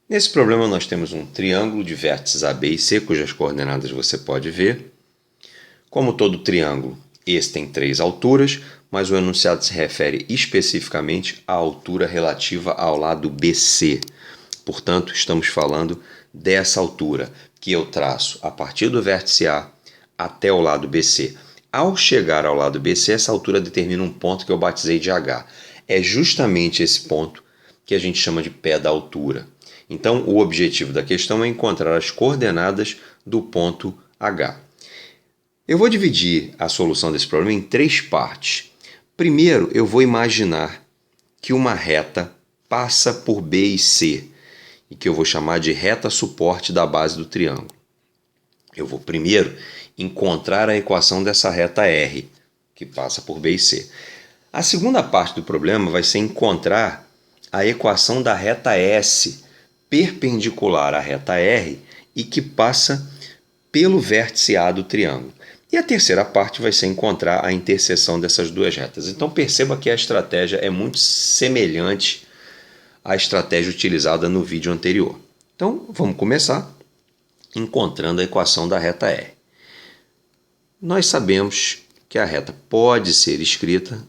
Nesse problema nós temos um triângulo de vértices A, B e C, cujas coordenadas você pode ver. Como todo triângulo, esse tem 3 alturas, mas o enunciado se refere especificamente à altura relativa ao lado BC. Portanto, estamos falando dessa altura que eu traço a partir do vértice A até o lado BC. Ao chegar ao lado BC, essa altura determina um ponto que eu batizei de H. É justamente esse ponto que a gente chama de pé da altura. Então, o objetivo da questão é encontrar as coordenadas do ponto H. Eu vou dividir a solução desse problema em 3 partes. Primeiro, eu vou imaginar que uma reta passa por B e C, e que eu vou chamar de reta suporte da base do triângulo. Eu vou primeiro encontrar a equação dessa reta R, que passa por B e C. A segunda parte do problema vai ser encontrar a equação da reta S, perpendicular à reta R e que passa pelo vértice A do triângulo. E a terceira parte vai ser encontrar a interseção dessas duas retas. Então perceba que a estratégia é muito semelhante à estratégia utilizada no vídeo anterior. Então vamos começar encontrando a equação da reta R. Nós sabemos que a reta pode ser escrita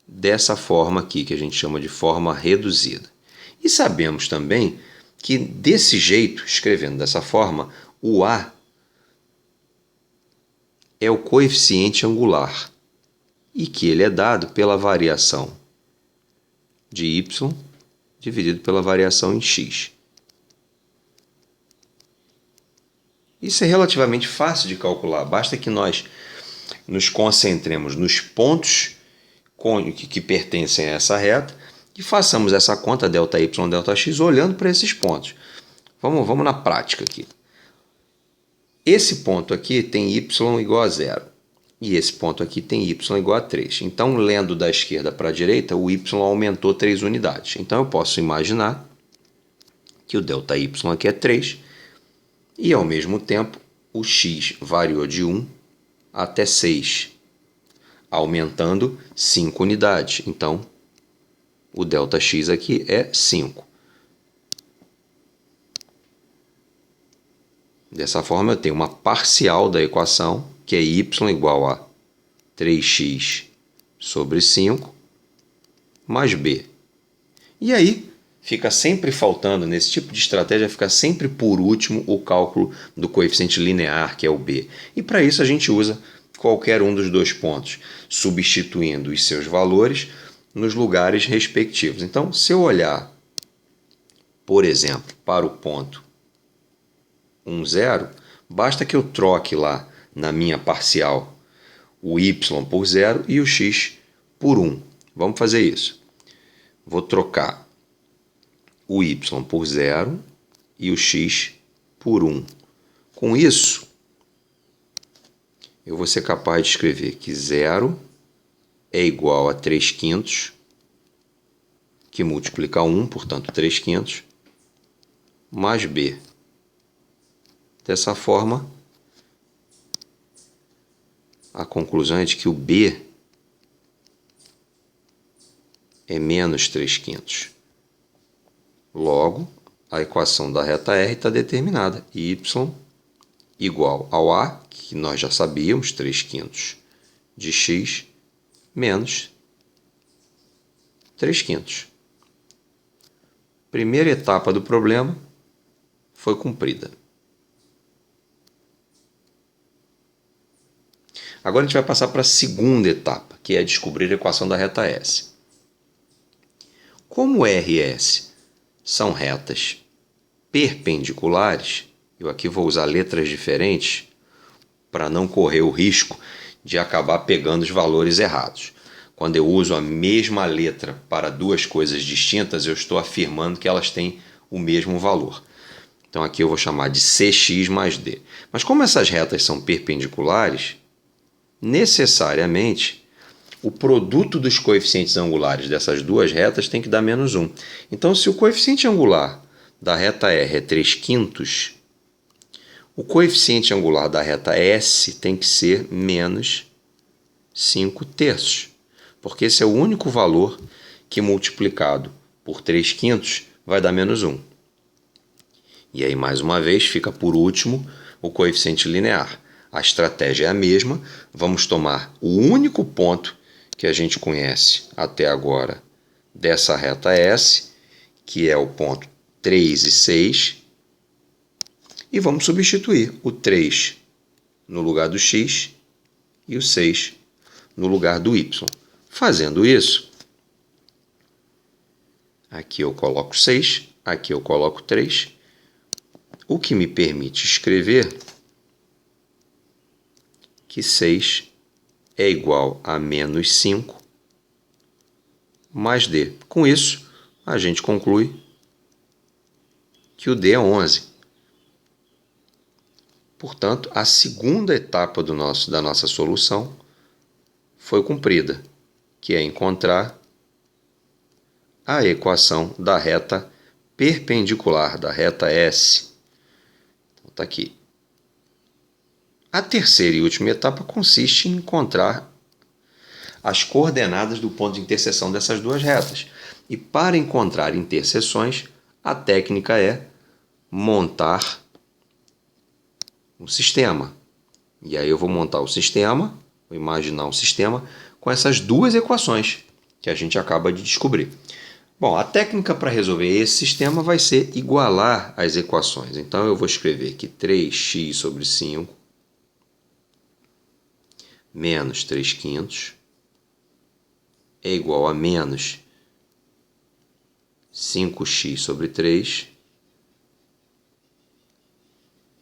dessa forma aqui, que a gente chama de forma reduzida. E sabemos também que desse jeito, escrevendo dessa forma, o A é o coeficiente angular e que ele é dado pela variação de y dividido pela variação em x. Isso é relativamente fácil de calcular, basta que nós nos concentremos nos pontos que pertencem a essa reta e façamos essa conta ΔY, ΔX olhando para esses pontos. Vamos na prática aqui. Esse ponto aqui tem y igual a 0 e esse ponto aqui tem y igual a 3. Então, lendo da esquerda para a direita, o y aumentou 3 unidades. Então, eu posso imaginar que o ΔY aqui é 3 e, ao mesmo tempo, o x variou de 1 até 6, aumentando 5 unidades. Então, o ΔX aqui é 5. Dessa forma, eu tenho uma parcial da equação, que é y igual a 3x sobre 5, mais b. E aí, fica sempre faltando, nesse tipo de estratégia, fica sempre por último o cálculo do coeficiente linear, que é o b. E para isso a gente usa qualquer um dos dois pontos, substituindo os seus valores nos lugares respectivos. Então, se eu olhar, por exemplo, para o ponto 1, 0, basta que eu troque lá na minha parcial o y por 0 e o x por 1. Vamos fazer isso. Vou trocar o y por 0 e o x por 1. Com isso, eu vou ser capaz de escrever que 0 é igual a 3/5, que multiplica 1, portanto 3/5, mais b. Dessa forma, a conclusão é de que o b é menos 3/5. Logo, a equação da reta R está determinada. Y igual ao A, que nós já sabíamos, 3/5 de x, menos 3/5. Primeira etapa do problema foi cumprida. Agora a gente vai passar para a segunda etapa, que é descobrir a equação da reta S. Como R e S são retas perpendiculares, eu aqui vou usar letras diferentes para não correr o risco de acabar pegando os valores errados. Quando eu uso a mesma letra para duas coisas distintas, eu estou afirmando que elas têm o mesmo valor. Então aqui eu vou chamar de CX mais D. Mas como essas retas são perpendiculares, necessariamente o produto dos coeficientes angulares dessas duas retas tem que dar menos 1. Então, se o coeficiente angular da reta R é 3/5, o coeficiente angular da reta S tem que ser menos 5/3, porque esse é o único valor que, multiplicado por 3/5 vai dar menos 1. E aí, mais uma vez, fica por último o coeficiente linear. A estratégia é a mesma. Vamos tomar o único ponto que a gente conhece até agora dessa reta S, que é o ponto 3 e 6, e vamos substituir o 3 no lugar do x e o 6 no lugar do y. Fazendo isso, aqui eu coloco 6, aqui eu coloco 3, o que me permite escrever que 6 é igual a menos 5 mais d. Com isso, a gente conclui que o d é 11. Portanto, a segunda etapa da nossa solução foi cumprida, que é encontrar a equação da reta perpendicular, da reta S. Então, está aqui. A terceira e última etapa consiste em encontrar as coordenadas do ponto de interseção dessas duas retas. E para encontrar interseções, a técnica é montar um sistema. E aí eu vou montar o sistema, vou imaginar um sistema com essas duas equações que a gente acaba de descobrir. Bom, a técnica para resolver esse sistema vai ser igualar as equações. Então eu vou escrever que 3x sobre 5 menos 3/5 é igual a menos 5x sobre 3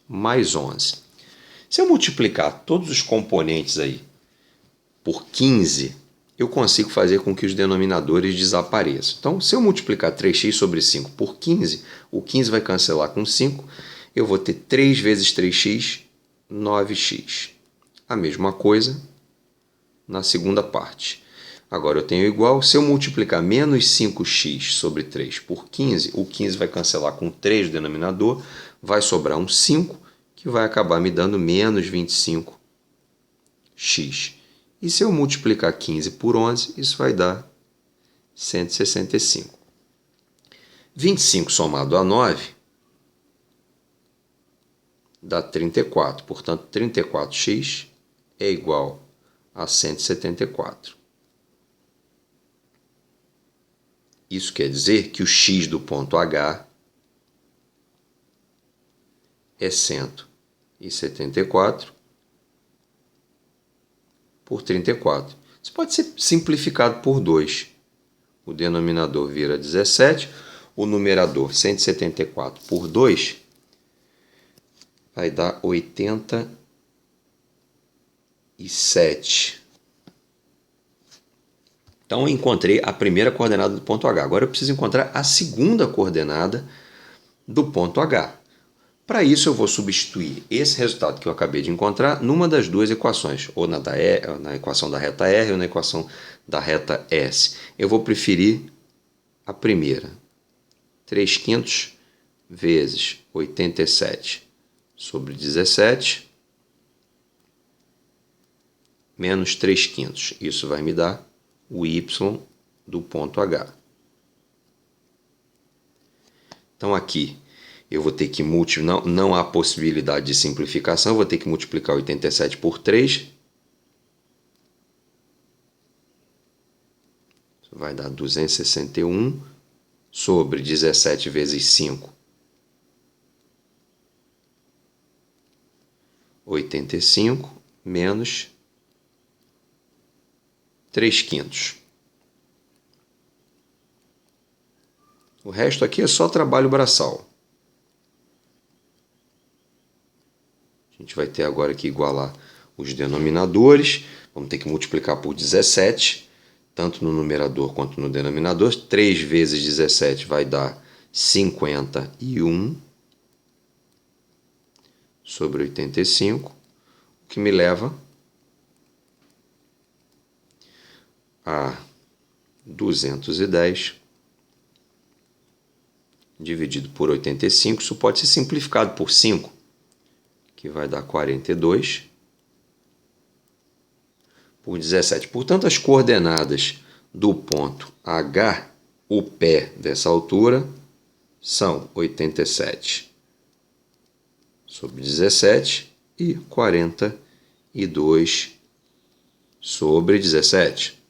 mais 11. Se eu multiplicar todos os componentes aí por 15, eu consigo fazer com que os denominadores desapareçam. Então, se eu multiplicar 3x sobre 5 por 15, o 15 vai cancelar com 5, eu vou ter 3 vezes 3x, 9x. A mesma coisa na segunda parte. Agora eu tenho igual, se eu multiplicar menos 5x sobre 3 por 15, o 15 vai cancelar com 3 no denominador, vai sobrar um 5, que vai acabar me dando menos 25x. E se eu multiplicar 15 por 11, isso vai dar 165. 25 somado a 9 dá 34. Portanto, 34x é igual a 174. Isso quer dizer que o x do ponto H é 174 por 34. Isso pode ser simplificado por 2. O denominador vira 17, o numerador 174 por 2 vai dar 87. Então, eu encontrei a primeira coordenada do ponto H. Agora eu preciso encontrar a segunda coordenada do ponto H. Para isso, eu vou substituir esse resultado que eu acabei de encontrar numa das duas equações, ou na equação da reta R ou na equação da reta S. Eu vou preferir a primeira. 3/5 vezes 87 sobre 17 menos 3/5. Isso vai me dar o y do ponto H. Então aqui eu vou ter que multiplicar, não há possibilidade de simplificação, eu vou ter que multiplicar 87 por 3. Isso vai dar 261 sobre 17 vezes 5. 85 menos 3/5. O resto aqui é só trabalho braçal. A gente vai ter agora que igualar os denominadores. Vamos ter que multiplicar por 17, tanto no numerador quanto no denominador. 3 vezes 17 vai dar 51 sobre 85, o que me leva a 210 dividido por 85. Isso pode ser simplificado por 5, que vai dar 42 por 17. Portanto, as coordenadas do ponto H, o pé dessa altura são 87 sobre 17 e 42 sobre 17.